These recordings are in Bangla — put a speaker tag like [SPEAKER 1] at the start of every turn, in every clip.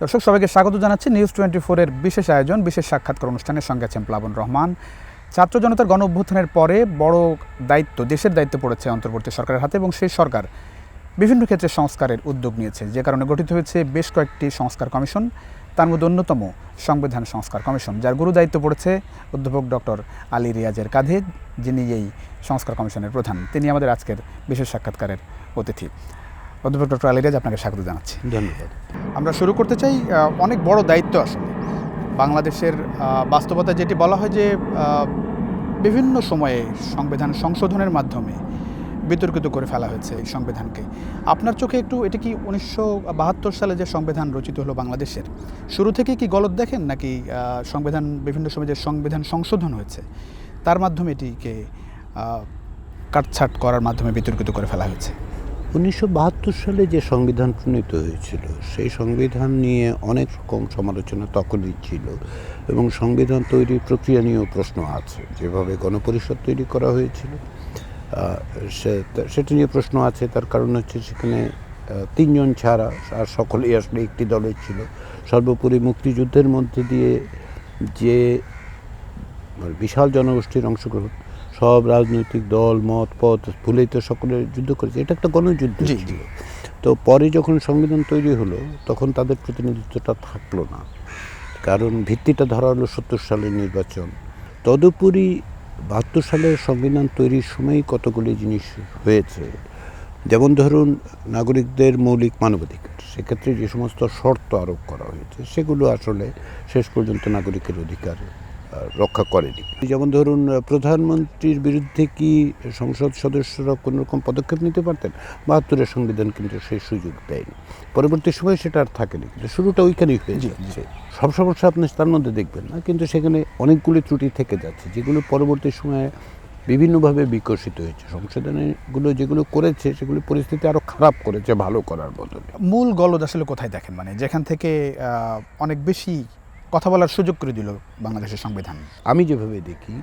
[SPEAKER 1] দর্শক সবাইকে স্বাগত জানাচ্ছি নিউজ 24 এর বিশেষ আয়োজন বিশেষ সাক্ষাৎকার অনুষ্ঠানের সঙ্গে আছেন প্লাবন রহমান। ছাত্র জনতার গণ অভ্যুত্থানের পরে বড় দায়িত্ব, দেশের দায়িত্ব পড়েছে অন্তর্বর্তী সরকারের হাতে এবং সেই সরকার বিভিন্ন ক্ষেত্রে সংস্কারের উদ্যোগ নিয়েছে, যে কারণে গঠিত হয়েছে বেশ কয়েকটি সংস্কার কমিশন। তার মধ্যে অন্যতম সংবিধান সংস্কার কমিশন, যার গুরু দায়িত্ব পড়েছে অধ্যাপক ডক্টর আলী রিয়াজের কাঁধে, যিনি এই সংস্কার কমিশনের প্রধান। তিনি আমাদের আজকের বিশেষ সাক্ষাৎকারের অতিথি। অধ্যাপক ডক্টর আলী রিয়াজ, আপনাকে স্বাগত জানাচ্ছি।
[SPEAKER 2] ধন্যবাদ।
[SPEAKER 1] আমরা শুরু করতে চাই, অনেক বড় দায়িত্ব আসলে বাংলাদেশের বাস্তবতা, যেটি বলা হয় যে বিভিন্ন সময়ে সংবিধান সংশোধনের মাধ্যমে বিতর্কিত করে ফেলা হয়েছে এই সংবিধানকে। আপনার চোখে একটু এটা কি 1972 সালে যে সংবিধান রচিত হলো বাংলাদেশের, শুরু থেকে কি গলত দেখেন, নাকি সংবিধান বিভিন্ন সময় যে সংবিধান সংশোধন হয়েছে তার মাধ্যমে এটিকে কাটছাট করার মাধ্যমে বিতর্কিত করে ফেলা হয়েছে?
[SPEAKER 2] 1972 সালে যে সংবিধান প্রণীত হয়েছিল সেই সংবিধান নিয়ে অনেক রকম সমালোচনা তখনই ছিল, এবং সংবিধান তৈরির প্রক্রিয়া নিয়েও প্রশ্ন আছে। যেভাবে গণপরিষদ তৈরি করা হয়েছিল সেটা নিয়ে প্রশ্ন আছে। তার কারণ হচ্ছে সেখানে 3 জন ছাড়া আর সকলেই আসলে একটি দলের ছিল। সর্বোপরি মুক্তিযুদ্ধের মধ্যে দিয়ে যে বিশাল জনগোষ্ঠীর অংশগ্রহণ, সব রাজনৈতিক দল মত পথ ভুলেই তো সকলে যুদ্ধ করেছে, এটা একটা গণযুদ্ধ ছিল। তো পরে যখন সংবিধান তৈরি হলো তখন তাদের প্রতিনিধিত্বটা থাকলো না, কারণ ভিত্তিটা ধরা হলো 70 সালের নির্বাচন। তদুপরি 72 সালের সংবিধান তৈরির সময়ই কতগুলি জিনিস হয়েছে, যেমন ধরুন নাগরিকদের মৌলিক মানবাধিকার, সেক্ষেত্রে যে সমস্ত শর্ত আরোপ করা হয়েছে সেগুলো আসলে শেষ পর্যন্ত নাগরিকের অধিকার রক্ষা করেনি। যেমন ধরুন প্রধানমন্ত্রীর বিরুদ্ধে কি সংসদ সদস্যরা কোনো রকম পদক্ষেপ নিতে পারতেন? 72-এর সংবিধান কিন্তু সেই সুযোগ দেয়নি। পরবর্তী সময়ে সেটা আর থাকেনি, কিন্তু শুরুটা ওইখানেই হয়ে যাচ্ছে। সব সমস্যা আপনি তার মধ্যে দেখবেন না, কিন্তু সেখানে অনেকগুলি ত্রুটি থেকে যাচ্ছে যেগুলো পরবর্তী সময়ে বিভিন্নভাবে বিকশিত হয়েছে। সংশোধনগুলো যেগুলো করেছে সেগুলো পরিস্থিতি আরও খারাপ করেছে ভালো করার বদলে।
[SPEAKER 1] মূল গলদ আসলে কোথায় দেখেন, মানে যেখান থেকে অনেক বেশি কথা বলার সুযোগ করে দিল বাংলাদেশের সংবিধান?
[SPEAKER 2] আমি যেভাবে দেখি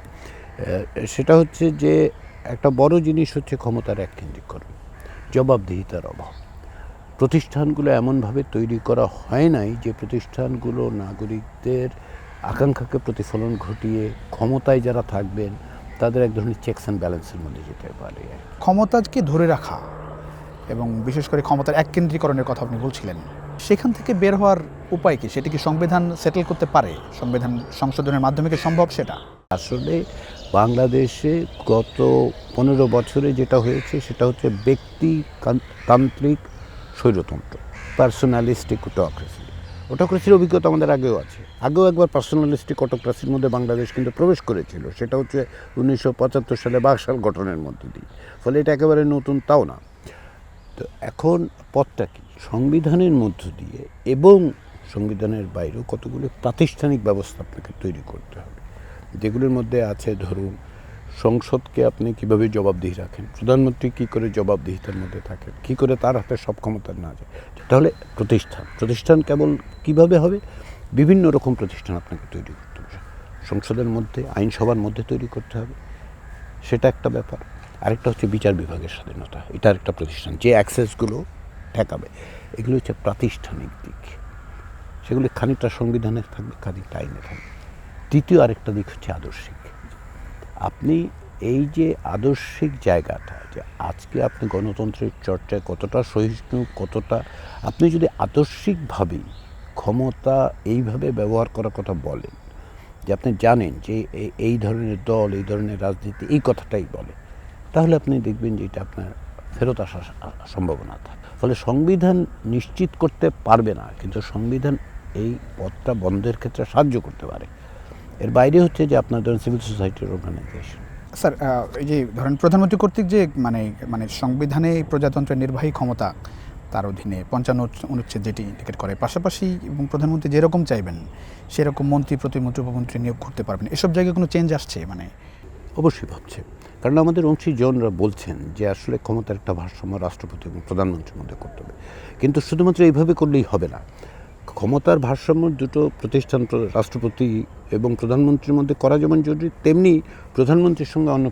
[SPEAKER 2] সেটা হচ্ছে যে একটা বড় জিনিস হচ্ছে ক্ষমতার এককেন্দ্রীকরণ, জবাবদিহিতার অভাব। প্রতিষ্ঠানগুলো এমনভাবে তৈরি করা হয় নাই যে প্রতিষ্ঠানগুলো নাগরিকদের আকাঙ্ক্ষাকে প্রতিফলন ঘটিয়ে ক্ষমতায় যারা থাকবেন তাদের এক ধরনের চেকস অ্যান্ড ব্যালেন্সের মধ্যে যেতে পারে।
[SPEAKER 1] ক্ষমতাকে ধরে রাখা এবং বিশেষ করে ক্ষমতার এককেন্দ্রীকরণের কথা আপনি বলছিলেন, সেখান থেকে বের হওয়ার উপায় কি? সেটা কি সংবিধান সেটেল করতে পারে? সংবিধান সংশোধনের মাধ্যমে কি সম্ভব সেটা?
[SPEAKER 2] আসলে বাংলাদেশে গত 15 বছরে যেটা হয়েছে সেটা হচ্ছে ব্যক্তিতান্ত্রিক স্বৈরতন্ত্র, পার্সোনালিস্টিক অটোক্রেসি। অটোক্রেসির অভিজ্ঞতা আমাদের আগেও আছে। আগেও একবার পার্সোনালিস্টিক অটোক্রেসির মধ্যে বাংলাদেশ কিন্তু প্রবেশ করেছিল, সেটা হচ্ছে 1975 সালে বাকশাল গঠনের মধ্য দিয়ে। ফলে এটা একেবারে নতুন তাও না। তো এখন পথটা কি? সংবিধানের মধ্য দিয়ে এবং সংবিধানের বাইরেও কতগুলো প্রাতিষ্ঠানিক ব্যবস্থা আপনাকে তৈরি করতে হবে, যেগুলোর মধ্যে আছে ধরুন সংসদকে আপনি কীভাবে জবাবদিহি রাখেন, প্রধানমন্ত্রী কী করে জবাবদিহিতার মধ্যে থাকেন, কী করে তার হাতে সব ক্ষমতা না যায়। তাহলে প্রতিষ্ঠান কেবল কিভাবে হবে? বিভিন্ন রকম প্রতিষ্ঠান আপনাকে তৈরি করতে হবে। সংসদের মধ্যে, আইনসভার মধ্যে তৈরি করতে হবে, সেটা একটা ব্যাপার। আরেকটা হচ্ছে বিচার বিভাগের স্বাধীনতা, এটা একটা প্রতিষ্ঠান যে অ্যাক্সেসগুলো ঠেকাবে। এগুলো হচ্ছে প্রাতিষ্ঠানিক দিক, সেগুলি খানিকটা সংবিধানে থাকবে, খানিকটা আইনে থাকবে। দ্বিতীয় আরেকটা দিক হচ্ছে আদর্শিক। আপনি এই যে আদর্শিক জায়গাটা, যে আজকে আপনি গণতন্ত্রের চর্চায় কতটা সহিষ্ণু, কতটা আপনি যদি আদর্শিকভাবেই ক্ষমতা এইভাবে ব্যবহার করার কথা বলেন, যে আপনি জানেন যে এই ধরনের দল, এই ধরনের রাজনীতি এই কথাটাই বলে, তাহলে আপনি দেখবেন যে এটা আপনার ফেরত আসার সম্ভাবনা থাকে। ফলে সংবিধান নিশ্চিত করতে পারবে না, কিন্তু সংবিধান এই পথটা বন্ধের ক্ষেত্রে সাহায্য করতে পারে। এর বাইরে হচ্ছে যে আপনার ধরেন সিভিল সোসাইটির অর্গানাইজেশন।
[SPEAKER 1] স্যার, এই যে ধরেন প্রধানমন্ত্রী কর্তৃক যে মানে সংবিধানে প্রজাতন্ত্রের নির্বাহী ক্ষমতা তার অধীনে 55 অনুচ্ছেদ যেটি ইন্ডিকেট করে, পাশাপাশি এবং প্রধানমন্ত্রী যেরকম চাইবেন সেরকম মন্ত্রী প্রতিমন্ত্রী উপমন্ত্রী নিয়োগ করতে পারবেন, এসব জায়গায় কোনো চেঞ্জ আসছে? মানে
[SPEAKER 2] অবশ্যই ভাবছে, কারণ আমাদের অংশীজনরা বলছেন যে আসলে ক্ষমতার একটা ভারসাম্য রাষ্ট্রপতি এবং প্রধানমন্ত্রীর মধ্যে করতে হবে। কিন্তু শুধুমাত্র এইভাবে করলেই হবে না। ক্ষমতার ভারসাম্য দুটো প্রতিষ্ঠান, রাষ্ট্রপতি এবং প্রধানমন্ত্রীর মধ্যে করা যেমন জরুরি, তেমনি প্রধানমন্ত্রীর সঙ্গে অন্য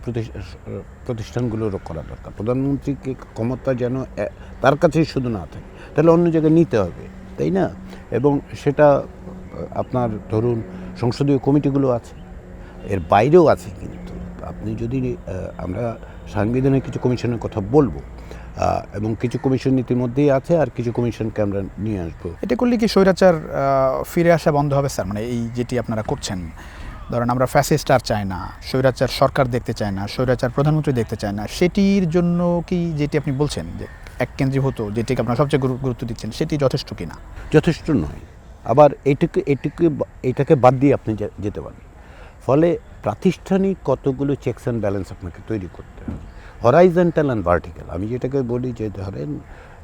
[SPEAKER 2] প্রতিষ্ঠানগুলোরও করা দরকার। প্রধানমন্ত্রীকে ক্ষমতা যেন তার কাছেই শুধু না থাকে, তাহলে অন্য জায়গায় নিতে হবে। তাই না? এবং সেটা আপনার ধরুন সংসদীয় কমিটিগুলো আছে, এর বাইরেও আছে কিন্তু। আপনি যদি আমরা সাংবিধানিক কিছু কমিশনের কথা বলবো, এবং কিছু কমিশন ইতিমধ্যেই আছে, আর কিছু কমিশনকে আমরা নিয়ে আসবো।
[SPEAKER 1] এটা করলে কি স্বৈরাচার ফিরে আসা বন্ধ হবে স্যার? মানে এই যেটি আপনারা করছেন, ধরেন আমরা ফ্যাসিস্ট আর চাই না, স্বৈরাচার সরকার দেখতে চায় না, স্বৈরাচার প্রধানমন্ত্রী দেখতে চায় না, সেটির জন্য কি যেটি আপনি বলছেন যে এক কেন্দ্রীভূত যেটিকে আপনারা সবচেয়ে গুরুত্ব দিচ্ছেন, সেটি যথেষ্ট কি না?
[SPEAKER 2] যথেষ্ট নয়। আবার এটাকে বাদ দিয়ে আপনি যেতে পারেন। ফলে প্রাতিষ্ঠানিক কতগুলো চেকস অ্যান্ড ব্যালেন্স আপনাকে তৈরি করতে হবে, হরাইজন্টাল অ্যান্ড ভার্টিক্যাল। আমি যেটাকে বলি যে ধরেন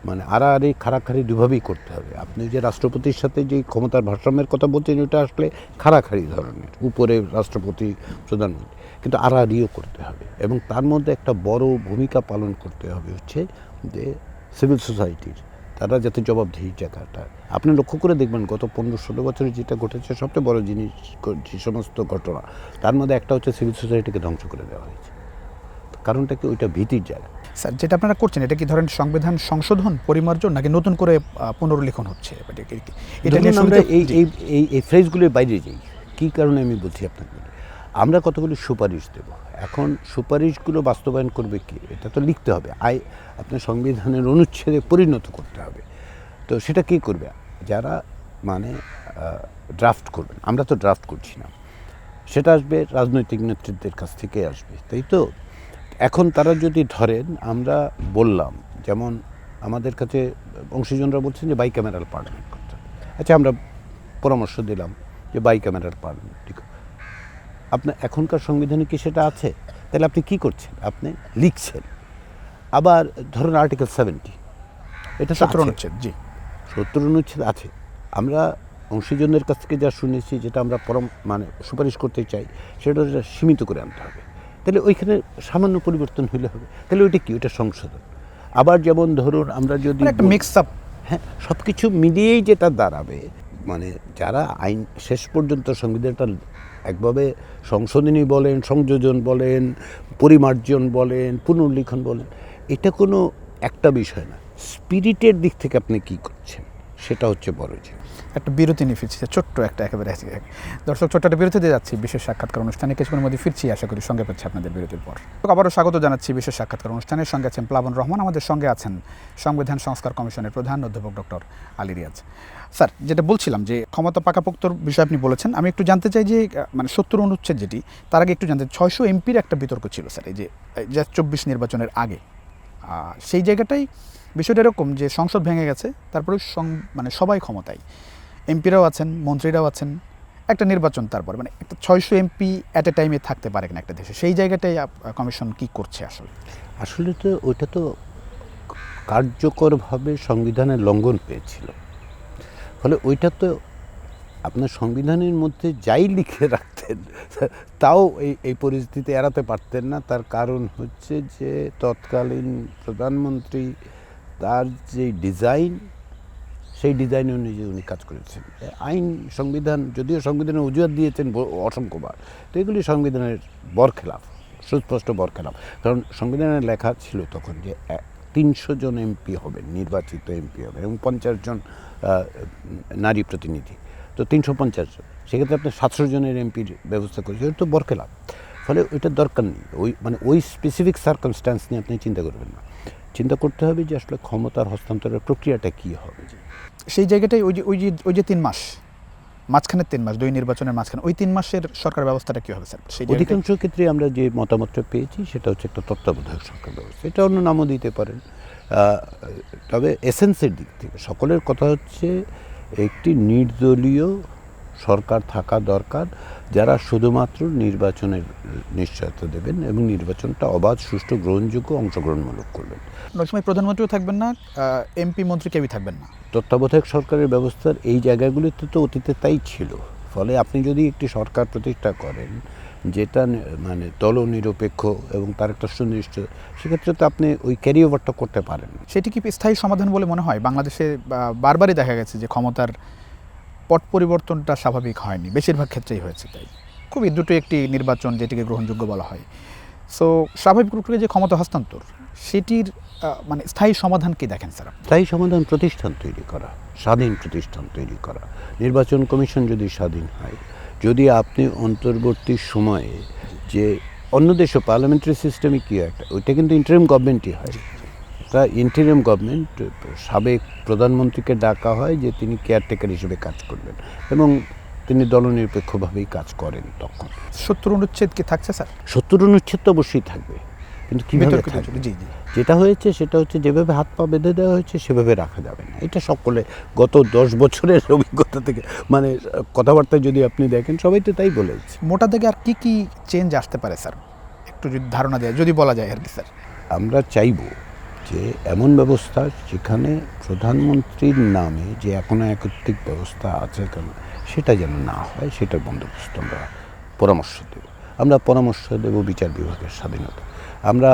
[SPEAKER 2] মানে আড়াআড়ি খাড়াখাড়ি দুভাবেই করতে হবে। আপনি যে রাষ্ট্রপতির সাথে যে ক্ষমতার ভারসাম্যের কথা বলছেন, ওটা আসলে খাড়াখাড়ি ধরনের, উপরে রাষ্ট্রপতি প্রধানমন্ত্রী, কিন্তু আড়াআড়িও করতে হবে। এবং তার মধ্যে একটা বড় ভূমিকা পালন করতে হবে হচ্ছে যে সিভিল সোসাইটির, তারা যাতে জবাবদিহির জায়গাটা। আপনি লক্ষ্য করে দেখবেন গত 15-16 বছরে যেটা ঘটেছে, সবচেয়ে বড় জিনিস যে সমস্ত ঘটনা, তার মধ্যে একটা হচ্ছে সিভিল সোসাইটিকে ধ্বংস করে দেওয়া হয়েছে। কারণটা কি? ওইটা ভীতির জায়গা।
[SPEAKER 1] স্যার, যেটা আপনারা করছেন এটা কি ধরেন সংবিধান সংশোধন, পরিমার্জন, নাকি নতুন করে পুনর্লিখন হচ্ছে? এটা নিয়ে
[SPEAKER 2] আমরা
[SPEAKER 1] শুরুতে-
[SPEAKER 2] এই ফ্রেজগুলোর বাইরে যাই। কী কারণে আমি বলছি আপনাকে, আমরা কতগুলো সুপারিশ দেব। এখন সুপারিশগুলো বাস্তবায়ন করবে কি? এটা তো লিখতে হবে, আপনার সংবিধানের অনুচ্ছেদে পরিণত করতে হবে। তো সেটা কী করবে? যারা মানে ড্রাফট করবেন, আমরা তো ড্রাফট করছি না, সেটা আসবে রাজনৈতিক নেতৃত্বের কাছ থেকে আসবে, তাই তো? এখন তারা যদি ধরেন, আমরা বললাম, যেমন আমাদের কাছে অংশীজনরা বলছেন যে বাই ক্যামেরাল পার্লামেন্ট করতে হবে। আচ্ছা, আমরা পরামর্শ দিলাম যে বাই ক্যামেরাল পার্লামেন্ট, ঠিক। আপনার এখনকার সংবিধানে কি সেটা আছে? তাহলে আপনি কি করছেন? আপনি লিখছেন। আবার ধরুন আর্টিকেল 70, এটা
[SPEAKER 1] 17 অনুচ্ছেদ, জি।
[SPEAKER 2] 70 অনুচ্ছেদ আছে। আমরা অংশীজনদের কাছ থেকে যা শুনেছি, যেটা আমরা মানে সুপারিশ করতে চাই, সেটা সীমিত করে আনতে হবে। তাহলে ওইখানে সামান্য পরিবর্তন হলে হবে। তাহলে ওইটা কি? ওইটা সংশোধন। আবার যেমন ধরুন আমরা যদি
[SPEAKER 1] একটা মিক্স আপ,
[SPEAKER 2] হ্যাঁ, সব কিছু মিলিয়েই যেটা দাঁড়াবে, মানে যারা আইন শেষ পর্যন্ত সংবিধানটা একভাবে সংশোধনী বলেন, সংযোজন বলেন, পরিমার্জন বলেন, পুনর্লিখন বলেন, এটা কোনো একটা বিষয় না। স্পিরিটের দিক থেকে আপনি কি করছেন, সেটা হচ্ছে বড় জিনিস।
[SPEAKER 1] একটা বিরতি নিয়ে ফিরছি, ছোট্ট একটা একেবারে। দর্শক, ছোট্ট একটা বিরতিতে যাচ্ছি। বিশেষ সাক্ষাৎকার অনুষ্ঠানে কিছুক্ষণের মধ্যে ফিরছি, আশা করি সঙ্গে পাচ্ছি আপনাদের বিরতির পর। আবারও স্বাগত জানাচ্ছি বিশেষ সাক্ষাৎকার অনুষ্ঠানের। সঙ্গে আছেন প্লাবন রহমান, আমাদের সঙ্গে আছেন সংবিধান সংস্কার কমিশনের প্রধান অধ্যাপক ডক্টর আলী রিয়াজ। স্যার, যেটা বলছিলাম যে ক্ষমতা পাকাপোক্তর বিষয় আপনি বলেছেন, আমি একটু জানতে চাই যে মানে 70 অনুচ্ছেদ যেটি, তার আগে একটু জানতে, 600 এমপির একটা বিতর্ক ছিল স্যার, এই যে 24 নির্বাচনের আগে। সেই জায়গাটাই বিষয়টা এরকম যে সংসদ ভেঙে গেছে, তারপরে মানে সবাই ক্ষমতায়, এমপিরাও আছেন, মন্ত্রীরাও আছেন, একটা নির্বাচন, তারপর মানে একটা 600 এমপি অ্যাট এ টাইমে থাকতে পারে কিনা একটা দেশে, সেই জায়গাটাই কমিশন কি করছে আসলে?
[SPEAKER 2] আসলে তো ওইটা তো কার্যকরভাবে সংবিধানের লঙ্ঘন পেয়েছিল। ফলে ওইটা তো আপনার সংবিধানের মধ্যে যাই লিখে রাখতেন, তাও এই পরিস্থিতি এড়াতে পারতেন না। তার কারণ হচ্ছে যে তৎকালীন প্রধানমন্ত্রী, তার যে ডিজাইন, সেই ডিজাইন অনুযায়ী উনি কাজ করেছেন। আইন, সংবিধান, যদিও সংবিধানের অজুহাত দিয়েছেন অসংখ্যবার, তো এগুলি সংবিধানের বরখেলাফ, সুস্পষ্ট বরখেলাফ। কারণ সংবিধানে লেখা ছিল তখন যে 300 জন এমপি হবেন, নির্বাচিত এমপি হবেন, এবং 50 জন নারী প্রতিনিধি, তো 350 জন। সেক্ষেত্রে আপনি 700 জনের এমপির ব্যবস্থা করেছেন, এটা তো বরখেলাফ। ফলে ওইটার দরকার নেই। ওই স্পেসিফিক সার্কামস্ট্যান্স নিয়ে আপনি চিন্তা করবেন না। চিন্তা করতে হবে যে আসলে ক্ষমতার হস্তান্তরের প্রক্রিয়াটা কী হবে।
[SPEAKER 1] সেই জায়গাটাই ওই যে 3 মাস মাঝখানের 3 মাস, 2 নির্বাচনের মাঝখানে, ওই 3 মাসের সরকার ব্যবস্থাটা কী হবে স্যার? সেই
[SPEAKER 2] অধিকাংশ ক্ষেত্রে আমরা যে মতামতটা পেয়েছি, সেটা হচ্ছে একটা তত্ত্বাবধায়ক সরকার ব্যবস্থা। এটা অন্য নামও দিতে পারেন। তবে এসেন্সের দিক থেকে সকলের কথা হচ্ছে একটি নির্দলীয় সরকার থাকা দরকার, যারা শুধুমাত্র নির্বাচনের নিশ্চয়তা দেবেন এবং নির্বাচনটা অবাধ, সুষ্ঠু, গ্রহণযোগ্য, অংশগ্রহণমূলক করবেন।
[SPEAKER 1] অনেক সময় প্রধানমন্ত্রীও থাকবেন না, এমপি মন্ত্রী কেউই থাকবেন না।
[SPEAKER 2] তত্ত্বাবধায়ক সরকারের ব্যবস্থার এই জায়গাগুলিতে তো অতীতে তাই ছিল। ফলে আপনি যদি একটি সরকার প্রতিষ্ঠা করেন যেটা মানে দলনিরপেক্ষ এবং তার একটা সুনির্দিষ্ট, সেক্ষেত্রে তো আপনি ওই ক্যারি ওভারটা করতে পারেন।
[SPEAKER 1] সেটি কি স্থায়ী সমাধান বলে মনে হয়? বাংলাদেশে বারবারই দেখা গেছে যে ক্ষমতার পট পরিবর্তনটা স্বাভাবিক হয়নি, বেশিরভাগ ক্ষেত্রেই হয়েছে। তাই খুবই দ্রুত একটি নির্বাচন, যেটিকে গ্রহণযোগ্য বলা হয়, সো স্বাভাবিক রূপে যে ক্ষমতা হস্তান্তর সেটির মানে স্থায়ী সমাধান কি দেখেন স্যার?
[SPEAKER 2] স্থায়ী সমাধান প্রতিষ্ঠান তৈরি করা, স্বাধীন প্রতিষ্ঠান তৈরি করা, নির্বাচন কমিশন যদি স্বাধীন হয়, যদি আপনি অন্তর্বর্তী সময়ে যে অন্য দেশে পার্লামেন্টারি সিস্টেমে কী একটা, ওইটা কিন্তু ইন্টারিম গভর্নমেন্টই হয়। তা ইন্টারিম গভর্নমেন্ট সাবেক প্রধানমন্ত্রীকে ডাকা হয় যে তিনি কেয়ারটেকার হিসেবে কাজ করবেন এবং তিনি দলনিরপেক্ষভাবেই কাজ করেন। তখন
[SPEAKER 1] 70 অনুচ্ছেদ কি থাকছে স্যার?
[SPEAKER 2] 70 অনুচ্ছেদ তো অবশ্যই থাকবে, কিন্তু কীভাবে
[SPEAKER 1] বিতর্কিত
[SPEAKER 2] থাকবে?
[SPEAKER 1] জি জি।
[SPEAKER 2] যেটা হয়েছে সেটা হচ্ছে যেভাবে হাত পা বেঁধে দেওয়া হয়েছে সেভাবে রাখা যাবে না। এটা সকলে গত 10 বছরের অভিজ্ঞতা থেকে, মানে কথাবার্তায় যদি আপনি দেখেন সবাই তো তাই বলেছে।
[SPEAKER 1] মোটা দাগে আর কি কি চেঞ্জ আসতে পারে স্যার, একটু যদি ধারণা দেয়, যদি বলা যায় আর কি স্যার?
[SPEAKER 2] আমরা চাইব যে এমন ব্যবস্থা যেখানে প্রধানমন্ত্রীর নামে যে এখনো একত্রিক ব্যবস্থা আছে কেন সেটা যেন না হয়, সেটার বন্দোবস্ত আমরা পরামর্শ দেব। আমরা পরামর্শ দেব বিচার বিভাগের স্বাধীনতা। আমরা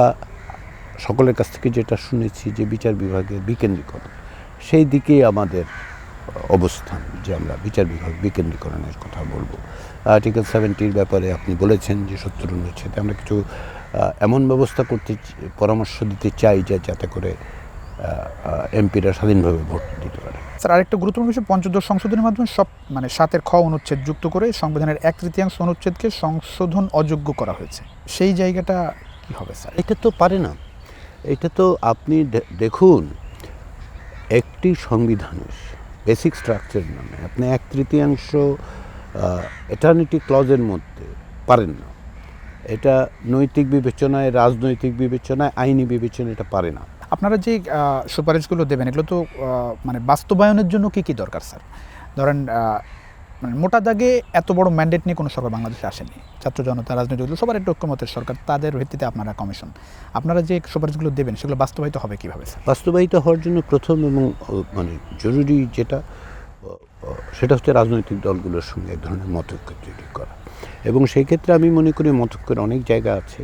[SPEAKER 2] সকলের কাছ থেকে যেটা শুনেছি যে বিচার বিভাগের বিকেন্দ্রীকরণ, সেই দিকেই আমাদের অবস্থান, যে আমরা বিচার বিভাগ বিকেন্দ্রীকরণের কথা বলবো। আর্টিকেল 70-র ব্যাপারে আপনি বলেছেন যে 70 অনুচ্ছেদে আমরা কিছু এমন ব্যবস্থা করতে পরামর্শ দিতে চাই যাতে করে এমপিরা স্বাধীনভাবে ভোট দিতে পারে।
[SPEAKER 1] স্যার আরেকটা গুরুত্বপূর্ণ বিষয়, পঞ্চদশ সংশোধনের মাধ্যমে সব মানে 7-এর খ অনুচ্ছেদ যুক্ত করে সংবিধানের 1/3 অনুচ্ছেদকে সংশোধন অযোগ্য করা হয়েছে, সেই জায়গাটা কি হবে স্যার?
[SPEAKER 2] এটা তো পারে না। এটা তো আপনি দেখুন, একটি সংবিধানের বেসিক স্ট্রাকচার নামে আপনি 1/3 এটার্নিটি ক্লজের মধ্যে পারেন না। এটা নৈতিক বিবেচনায়, রাজনৈতিক বিবেচনায়, আইনি বিবেচনায় এটা পারে না।
[SPEAKER 1] আপনারা যে সুপারিশগুলো দেবেন এগুলো তো মানে বাস্তবায়নের জন্য কি কি দরকার স্যার? ধরেন মানে মোটা দাগে এত বড় ম্যান্ডেট নিয়ে কোনো সরকার বাংলাদেশে আসেনি। ছাত্র জনতা, রাজনৈতিক দল সবার একটা ঐক্যমতের সরকার, তাদের ভিত্তিতে আপনারা কমিশন, আপনারা যে সুপারিশগুলো দেবেন সেগুলো বাস্তবায়িত হবে কীভাবে স্যার?
[SPEAKER 2] বাস্তবায়িত হওয়ার জন্য প্রথম এবং মানে জরুরি যেটা, সেটা হচ্ছে রাজনৈতিক দলগুলোর সঙ্গে এক ধরনের মতৈক্য তৈরি করা। এবং সেই ক্ষেত্রে আমি মনে করি মতৈক্যের অনেক জায়গা আছে।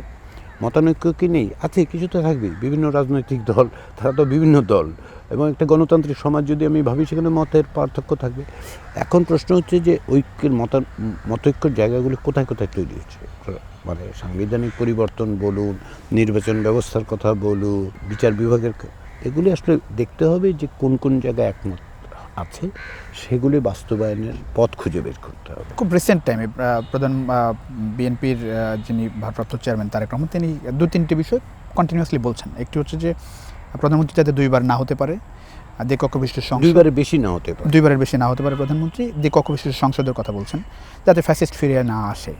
[SPEAKER 2] মতানৈক্য কি নেই? আছে, কিছু তো থাকবেই। বিভিন্ন রাজনৈতিক দল, তারা তো বিভিন্ন দল, এবং একটা গণতান্ত্রিক সমাজ যদি আমি ভাবি সেখানে মতের পার্থক্য থাকবে। এখন প্রশ্ন হচ্ছে যে ঐক্যের মতৈক্যের জায়গাগুলো কোথায় কোথায় তৈরি হচ্ছে, মানে সাংবিধানিক পরিবর্তন বলুন, নির্বাচন ব্যবস্থার কথা বলুন, বিচার বিভাগের, এগুলি আসলে দেখতে হবে যে কোন কোন জায়গায় একমত আছে, সেগুলি বাস্তবায়নের পথ খুঁজে বের করতে হবে।
[SPEAKER 1] খুব রিসেন্ট টাইমে প্রধান বিএনপির যিনি ভারপ্রাপ্ত চেয়ারম্যান তারেক রহমান, তিনি 2-3টি বিষয় কন্টিনিউয়াসলি বলছেন। একটি হচ্ছে যে প্রধানমন্ত্রী যাতে 2বার না হতে পারে, দ্বিকক্ষ বিশিষ্ট সংসদ,
[SPEAKER 2] 2বারের বেশি না হতে পারে,
[SPEAKER 1] 2বারের বেশি না হতে পারে প্রধানমন্ত্রী, দ্বিকক্ষ বিশিষ্ট সংসদের কথা বলছেন, যাতে ফ্যাসিস্ট ফিরে না আসে,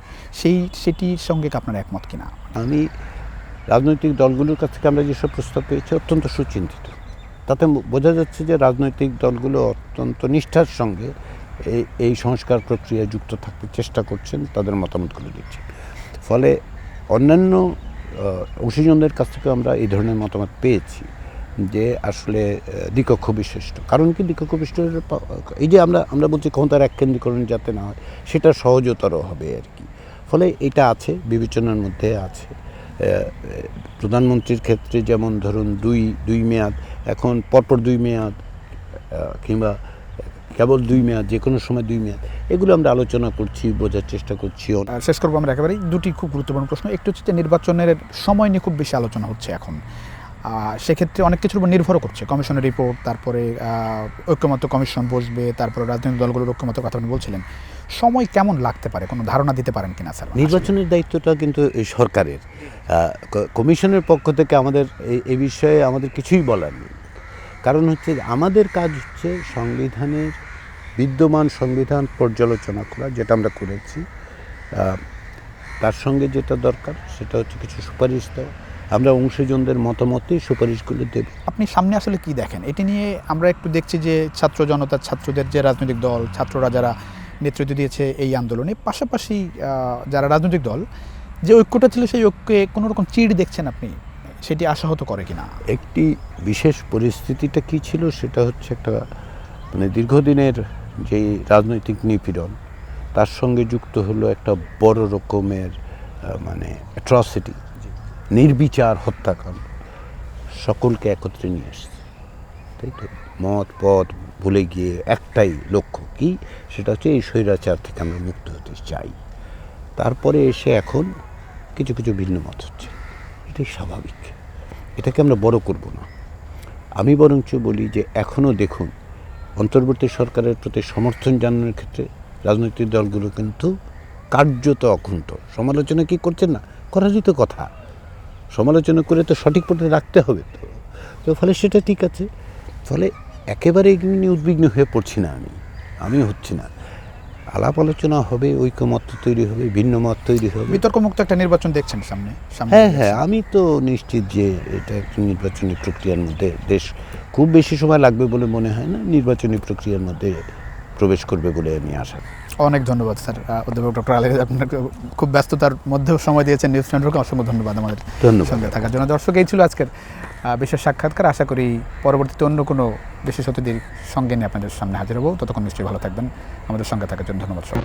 [SPEAKER 1] সেটির সঙ্গে কি আপনার একমত কিনা?
[SPEAKER 2] আমি রাজনৈতিক দলগুলোর কাছ থেকে আমরা যেসব প্রস্তাব পেয়েছি অত্যন্ত সুচিন্তিত। তাতে বোঝা যাচ্ছে যে রাজনৈতিক দলগুলো অত্যন্ত নিষ্ঠার সঙ্গে এই সংস্কার প্রক্রিয়ায় যুক্ত থাকতে চেষ্টা করছেন, তাদের মতামতগুলো দিচ্ছেন। ফলে অন্যান্য অংশীজনদের কাছ থেকে আমরা এই ধরনের মতামত পেয়েছি যে আসলে দ্বিকক্ষ বিশিষ্ট, কারণ কি দ্বিকক্ষ বিশিষ্ট এই যে আমরা বলছি ক্ষমতার এককেন্দ্রীকরণ যাতে না হয়, সেটা সহজতর হবে আর কি। ফলে এটা আছে, বিবেচনার মধ্যে আছে। প্রধানমন্ত্রীর ক্ষেত্রে যেমন ধরুন দুই মেয়াদ, এখন পরপর 2 মেয়াদ, কিংবা কেবল 2 মেয়াদ, যে কোনো সময় 2 মেয়াদ, এগুলো আমরা আলোচনা করছি, বোঝার চেষ্টা করছি।
[SPEAKER 1] শেষ করবো আমরা একেবারেই। 2টি খুব গুরুত্বপূর্ণ প্রশ্ন। একটু হচ্ছে যে নির্বাচনের সময় নিয়ে খুব বেশি আলোচনা হচ্ছে এখন, সেক্ষেত্রে অনেক কিছুর উপর নির্ভর করছে, কমিশনের রিপোর্ট, তারপরে ঐক্যমত্য কমিশন বসবে, তারপরে রাজনৈতিক দলগুলোর ঐক্যমত্য কথা আপনি বলছিলেন, সময় কেমন লাগতে পারে, কোনো ধারণা দিতে পারেন কিনা স্যার?
[SPEAKER 2] নির্বাচনের দায়িত্বটা কিন্তু এই সরকারের, কমিশনের পক্ষ থেকে আমাদের এই বিষয়ে আমাদের কিছুই বলার নেই। কারণ হচ্ছে আমাদের কাজ হচ্ছে সংবিধানের, বিদ্যমান সংবিধান পর্যালোচনা করা, যেটা আমরা করেছি। তার সঙ্গে যেটা দরকার সেটা হচ্ছে কিছু সুপারিশ দেওয়া। আমরা অংশীজনদের মতামতেই সুপারিশগুলো দেব।
[SPEAKER 1] আপনি সামনে আসলে কি দেখেন এটি নিয়ে? আমরা একটু দেখছি যে ছাত্র জনতার, ছাত্রদের যে রাজনৈতিক দল, ছাত্ররা যারা নেতৃত্ব দিয়েছে এই আন্দোলনে, পাশাপাশি যারা রাজনৈতিক দল, যে ঐক্যটা ছিল সেই ঐক্যে কোনো রকম চিড় দেখছেন আপনি, সেটি আশাহত করে কিনা?
[SPEAKER 2] একটি বিশেষ পরিস্থিতিটা কি ছিল, সেটা হচ্ছে একটা মানে দীর্ঘদিনের যেই রাজনৈতিক নিপীড়ন, তার সঙ্গে যুক্ত হলো একটা বড় রকমের মানে অ্যাট্রসিটি, নির্বিচার হত্যাকাণ্ড, সকলকে একত্রে নিয়ে আসছে, তাই তো। মত পথ ভুলে গিয়ে একটাই লক্ষ্য কি, সেটা হচ্ছে এই স্বৈরাচার থেকে আমরা মুক্ত হতে চাই। তারপরে এসে এখন কিছু কিছু ভিন্ন মত হচ্ছে। এটাই স্বাভাবিক, এটাকে আমরা বড় করব না। আমি বরঞ্চ বলি যে এখনও দেখুন অন্তর্বর্তী সরকারের প্রতি সমর্থন জানানোর ক্ষেত্রে রাজনৈতিক দলগুলো কিন্তু কার্যত অকুণ্ঠ। সমালোচনা কি করছেন না, করারই তো কথা, সমালোচনা করে তো সঠিক পথে রাখতে হবে। তো ফলে সেটা ঠিক আছে, ফলে একেবারে এগুলো নিয়ে উদ্বিগ্ন হয়ে পড়ছি না, আমি হচ্ছি না। আলাপ আলোচনা হবে, ঐক্যমত তৈরি হবে, ভিন্ন মত তৈরি হবে।
[SPEAKER 1] বিতর্কমুক্ত একটা নির্বাচন দেখছেন সামনে?
[SPEAKER 2] হ্যাঁ, আমি তো নিশ্চিত যে এটা একটা নির্বাচনী প্রক্রিয়ার মধ্যে দেশ খুব বেশি সময় লাগবে বলে মনে হয় না, নির্বাচনী প্রক্রিয়ার মধ্যে প্রবেশ করবে বলে আমি আশা করি।
[SPEAKER 1] অনেক ধন্যবাদ স্যার। অধ্যাপক ডক্টর আলী, আপনার খুব ব্যস্ততার মধ্যেও সময় দিয়েছেন নিউজ টোয়েন্টিফোরকে, অসংখ্য ধন্যবাদ আমাদের সঙ্গে থাকার জন্য। দর্শক, এই ছিল আজকের বিশেষ সাক্ষাৎকার। আশা করি পরবর্তীতে অন্য কোনো বিশেষ অতিথির সঙ্গে নিয়ে আপনাদের সামনে হাজির হবো। ততক্ষণ নিশ্চয়ই ভালো থাকবেন। আমাদের সঙ্গে থাকার জন্য ধন্যবাদ সবাই।